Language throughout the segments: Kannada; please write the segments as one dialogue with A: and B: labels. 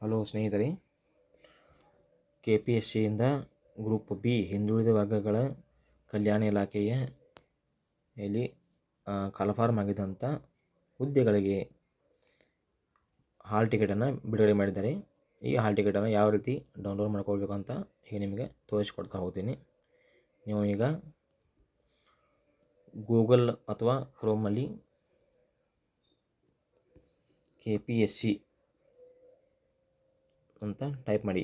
A: ಹಲೋ ಸ್ನೇಹಿತರೆ, KPSCಯಿಂದ ಗ್ರೂಪ್ ಬಿ ಹಿಂದುಳಿದ ವರ್ಗಗಳ ಕಲ್ಯಾಣ ಇಲಾಖೆಯ ಇಲ್ಲಿ ಕಾಲ್ಫಾರ್ಮ್ ಆಗಿದ್ದಂಥ ಹುದ್ದೆಗಳಿಗೆ ಹಾಲ್ ಟಿಕೆಟನ್ನು ಬಿಡುಗಡೆ ಮಾಡಿದ್ದಾರೆ. ಈ ಹಾಲ್ ಟಿಕೆಟನ್ನು ಯಾವ ರೀತಿ ಡೌನ್ಲೋಡ್ ಮಾಡ್ಕೊಳ್ಬೇಕು ಅಂತ ಈಗ ನಿಮಗೆ ತೋರಿಸ್ಕೊಡ್ತಾ ಹೋಗ್ತೀನಿ. ನೀವು ಈಗ ಗೂಗಲ್ ಅಥವಾ ಕ್ರೋಮಲ್ಲಿ KPSC ಅಂತ ಟೈಪ್ ಮಾಡಿ.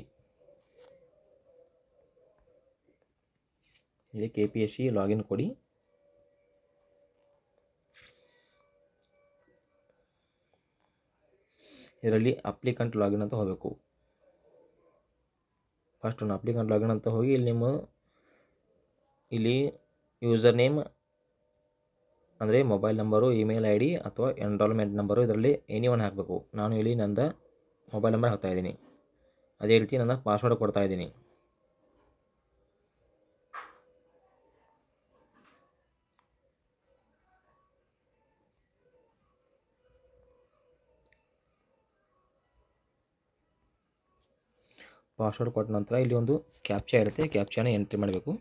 A: ಇಲ್ಲಿ KPSC ಲಾಗಿನ್ ಕೊಡಿ. ಇದರಲ್ಲಿ ಅಪ್ಲಿಕೆಂಟ್ ಲಾಗಿನ್ ಅಂತ ಹೋಗಬೇಕು. ಫಸ್ಟ್ ಒಂದು ಅಪ್ಲಿಕೆಂಟ್ ಲಾಗಿನ್ ಅಂತ ಹೋಗಿ ಇಲ್ಲಿ ಯೂಸರ್ ನೇಮ್ ಅಂದರೆ ಮೊಬೈಲ್ ನಂಬರು, ಇಮೇಲ್ ID ಅಥವಾ ಎನ್ರೋಲ್ಮೆಂಟ್ ನಂಬರು ಇದರಲ್ಲಿ ಎನಿ ಒನ್ ಹಾಕಬೇಕು. ನಾನು ಇಲ್ಲಿ ನನ್ನ ಮೊಬೈಲ್ ನಂಬರ್ ಹಾಕ್ತಾ ಇದ್ದೀನಿ. ಅದೇ ರೀತಿ ನನ್ನ ಪಾಸ್ವರ್ಡ್ ಕೊಡ್ತಾ ಇದ್ದೀನಿ. ಪಾಸ್ವರ್ಡ್ ಕೊಟ್ಟ ನಂತರ ಇಲ್ಲಿ ಒಂದು ಕ್ಯಾಪ್ಚಾ ಇರುತ್ತೆ. ಕ್ಯಾಪ್ಚಾನ ಎಂಟ್ರಿ ಮಾಡಬೇಕು.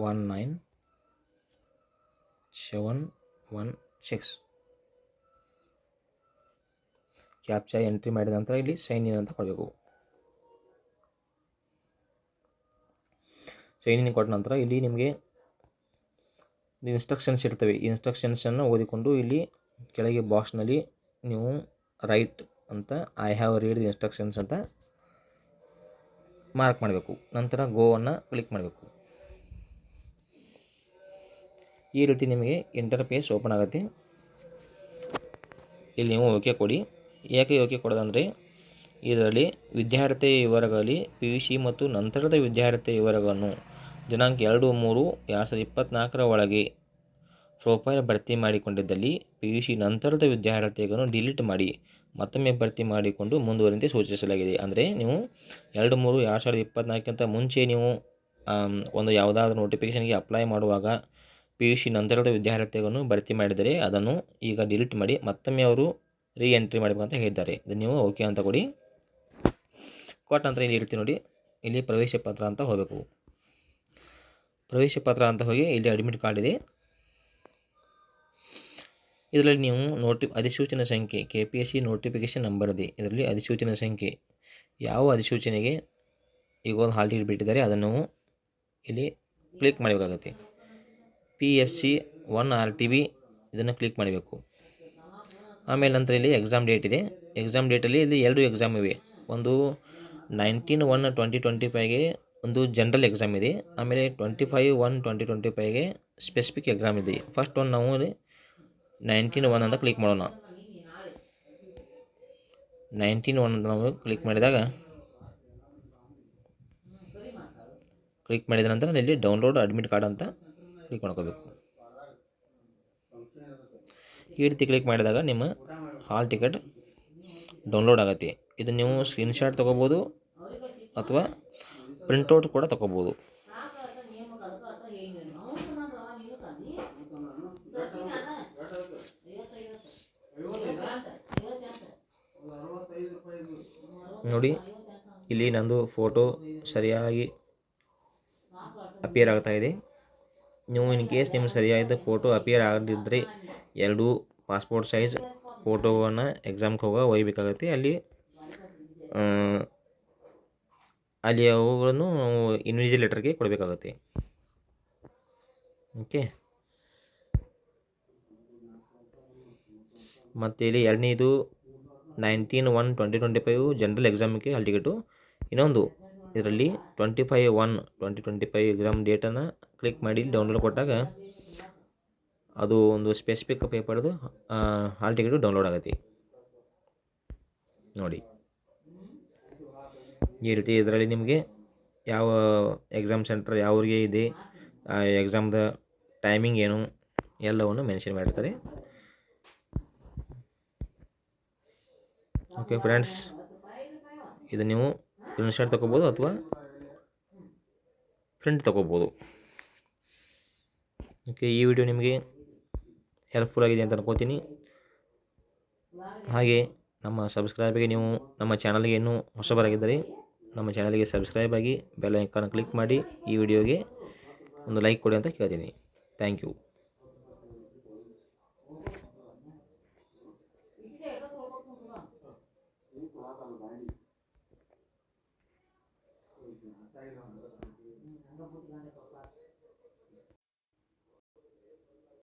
A: ಒನ್ 9716 ಕ್ಯಾಪ್ಚಾ ಎಂಟ್ರಿ ಮಾಡಿದ ನಂತರ ಇಲ್ಲಿ ಸೈನ್ ಇನ್ ಅಂತ ಕೊಡಬೇಕು. ಸೈನ್ ಇನ್ ಕೊಟ್ಟ ನಂತರ ಇಲ್ಲಿ ನಿಮಗೆ ಇನ್ಸ್ಟ್ರಕ್ಷನ್ಸ್ ಇರ್ತವೆ. ಇನ್ಸ್ಟ್ರಕ್ಷನ್ಸನ್ನು ಓದಿಕೊಂಡು ಇಲ್ಲಿ ಕೆಳಗೆ ಬಾಕ್ಸ್ನಲ್ಲಿ ನೀವು ರೈಟ್ ಅಂತ I have read the instructions ಅಂತ ಮಾರ್ಕ್ ಮಾಡಬೇಕು. ನಂತರ ಗೋವನ್ನು ಕ್ಲಿಕ್ ಮಾಡಬೇಕು. ಈ ರೀತಿ ನಿಮಗೆ ಇಂಟರ್ಫೇಸ್ ಓಪನ್ ಆಗುತ್ತೆ. ಇಲ್ಲಿ ನೀವು ಓಕೆ ಕೊಡಿ. ಯಾಕೆ ಓಕೆ ಕೊಡೋದಂದರೆ ಇದರಲ್ಲಿ ವಿದ್ಯಾರ್ಥಿ ವಿವರಗಳಲ್ಲಿ PUC ಮತ್ತು ನಂತರದ ವಿದ್ಯಾರ್ಥಿ ವಿವರಗಳನ್ನು ದಿನಾಂಕ 2/3/2024 ಒಳಗೆ ಪ್ರೊಫೈಲ್ ಭರ್ತಿ ಮಾಡಿಕೊಂಡಿದ್ದಲ್ಲಿ PUC ನಂತರದ ವಿದ್ಯಾರ್ಥಿಗಳನ್ನು ಡಿಲೀಟ್ ಮಾಡಿ ಮತ್ತೊಮ್ಮೆ ಭರ್ತಿ ಮಾಡಿಕೊಂಡು ಮುಂದುವರಿದಂತೆ ಸೂಚಿಸಲಾಗಿದೆ. ಅಂದರೆ ನೀವು 2/3/2024 ಮುಂಚೆ ನೀವು ಒಂದು ಯಾವುದಾದ್ರೂ ನೋಟಿಫಿಕೇಷನ್ಗೆ ಅಪ್ಲೈ ಮಾಡುವಾಗ PUC ನಂತರದ ವಿದ್ಯಾರ್ಥಿಗಳನ್ನು ಭರ್ತಿ ಮಾಡಿದರೆ ಅದನ್ನು ಈಗ ಡಿಲೀಟ್ ಮಾಡಿ ಮತ್ತೊಮ್ಮೆ ಅವರು ಎಂಟ್ರಿ ಮಾಡಬೇಕು ಅಂತ ಹೇಳಿದ್ದಾರೆ. ಇದನ್ನು ನೀವು ಓಕೆ ಅಂತ ಕೊಡಿ. ಕೊಟ್ಟ ನಂತರ ಇಲ್ಲಿ ಇರ್ತೀವಿ ನೋಡಿ, ಇಲ್ಲಿ ಪ್ರವೇಶ ಪತ್ರ ಅಂತ ಹೋಗಬೇಕು. ಪ್ರವೇಶ ಪತ್ರ ಅಂತ ಹೋಗಿ ಇಲ್ಲಿ ಅಡ್ಮಿಟ್ ಕಾರ್ಡ್ ಇದೆ. ಇದರಲ್ಲಿ ನೀವು ಅಧಿಸೂಚನೆ ಸಂಖ್ಯೆ KPSC ನೋಟಿಫಿಕೇಷನ್ ನಂಬರ್ ಇದೆ. ಇದರಲ್ಲಿ ಅಧಿಸೂಚನೆ ಸಂಖ್ಯೆ ಯಾವ ಅಧಿಸೂಚನೆಗೆ ಈಗ ಒಂದು ಹಾಲ್ ಟಿಕೆಟ್ ಬಿಟ್ಟಿದ್ದಾರೆ ಅದನ್ನು ಇಲ್ಲಿ ಕ್ಲಿಕ್ ಮಾಡಬೇಕಾಗುತ್ತೆ. PSC 1 RTB ಇದನ್ನು ಕ್ಲಿಕ್ ಮಾಡಬೇಕು. ಆಮೇಲೆ ನಂತರ ಇಲ್ಲಿ ಎಕ್ಸಾಮ್ ಡೇಟ್ ಇದೆ. ಎಕ್ಸಾಮ್ ಡೇಟಲ್ಲಿ ಇಲ್ಲಿ 2 ಎಕ್ಸಾಮ್ ಇವೆ. ಒಂದು 19/1/2025ಗೆ ಒಂದು ಜನರಲ್ ಎಕ್ಸಾಮ್ ಇದೆ. ಆಮೇಲೆ 25/1/2025ಗೆ ಸ್ಪೆಸಿಫಿಕ್ ಎಕ್ಸಾಮ್ ಇದೆ. ಫಸ್ಟ್ ಒಂದು ನಾವು 19/1 ಅಂತ ಕ್ಲಿಕ್ ಮಾಡೋಣ. 19/1 ಅಂತ ನಾವು ಕ್ಲಿಕ್ ಮಾಡಿದ ನಂತರ ಇಲ್ಲಿ ಡೌನ್ಲೋಡ್ ಅಡ್ಮಿಟ್ ಕಾರ್ಡ್ ಅಂತ ಕ್ಲಿಕ್ ಮಾಡ್ಕೋಬೇಕು. ಈ ರೀತಿ ಕ್ಲಿಕ್ ಮಾಡಿದಾಗ ನಿಮ್ಮ ಹಾಲ್ ಟಿಕೆಟ್ ಡೌನ್ಲೋಡ್ ಆಗುತ್ತೆ. ಇದು ನೀವು ಸ್ಕ್ರೀನ್ಶಾಟ್ ತೊಗೋಬೋದು ಅಥವಾ ಪ್ರಿಂಟೌಟ್ ಕೂಡ ತೊಗೋಬೋದು. ನೋಡಿ, ಇಲ್ಲಿ ನಂದು ಫೋಟೋ ಸರಿಯಾಗಿ ಅಪಿಯರ್ ಆಗ್ತಾ ಇದೆ. ನೀವು ಇನ್ ಕೇಸ್ ನಿಮ್ಗೆ ಸರಿಯಾದ ಫೋಟೋ ಅಪಿಯರ್ ಆಗದಿದ್ದರೆ 2 ಪಾಸ್ಪೋರ್ಟ್ ಸೈಜ್ ಫೋಟೋವನ್ನು ಎಕ್ಸಾಮ್ಗೆ ಒಯ್ಯಬೇಕಾಗತ್ತೆ. ಅಲ್ಲಿ ಅವುಗಳನ್ನು ಇನ್ವಿಜಿಲೇಟರ್ಗೆ ಕೊಡಬೇಕಾಗತ್ತೆ. ಓಕೆ. ಮತ್ತು ಇಲ್ಲಿ ಎರಡನೇದು 19/1/2025 ಜನರಲ್ ಎಕ್ಸಾಮಿಗೆ ಹಾಲ್ ಟಿಕೆಟು. ಇನ್ನೊಂದು ಇದರಲ್ಲಿ 25/1/2025 ಎಕ್ಸಾಮ್ ಡೇಟನ್ನು ಕ್ಲಿಕ್ ಮಾಡಿ ಡೌನ್ಲೋಡ್ ಕೊಟ್ಟಾಗ ಅದು ಒಂದು ಸ್ಪೆಸಿಫಿಕ್ ಪೇಪರ್ದು ಹಾಲ್ ಟಿಕೆಟು ಡೌನ್ಲೋಡ್ ಆಗುತ್ತೆ. ನೋಡಿ, ಈ ರೀತಿ ಇದರಲ್ಲಿ ನಿಮಗೆ ಯಾವ ಎಕ್ಸಾಮ್ ಸೆಂಟರ್ ಯಾವ ಊರಿಗೆ ಇದೆ, ಆ ಎಕ್ಸಾಮ್ದ ಟೈಮಿಂಗ್ ಏನು ಎಲ್ಲವನ್ನು ಮೆನ್ಷನ್ ಮಾಡಿರ್ತಾರೆ. ಓಕೆ ಫ್ರೆಂಡ್ಸ್, ಇದು ನೀವು ಸ್ಕ್ರೀನ್ಶಾಟ್ ತೊಗೋಬೋದು ಅಥವಾ ಪ್ರಿಂಟ್ ತೊಗೋಬೋದು. ಓಕೆ, ಈ ವಿಡಿಯೋ ನಿಮಗೆ ಹೆಲ್ಪ್ಫುಲ್ ಆಗಿದೆ ಅಂತ ಅನ್ಕೋತೀನಿ. ಹಾಗೆ ನಮ್ಮ ಸಬ್ಸ್ಕ್ರೈಬ್ಗೆ ನೀವು ನಮ್ಮ ಚಾನಲ್ಗೆ ಇನ್ನೂ ಹೊಸಬರಾಗಿದ್ದರೆ ನಮ್ಮ ಚಾನಲ್ಗೆ ಸಬ್ಸ್ಕ್ರೈಬ್ ಆಗಿ ಬೆಲ್ ಐಕಾನ್ ಕ್ಲಿಕ್ ಮಾಡಿ ಈ ವಿಡಿಯೋಗೆ ಒಂದು ಲೈಕ್ ಕೊಡಿ ಅಂತ ಕೇಳ್ತೀನಿ. Thank you.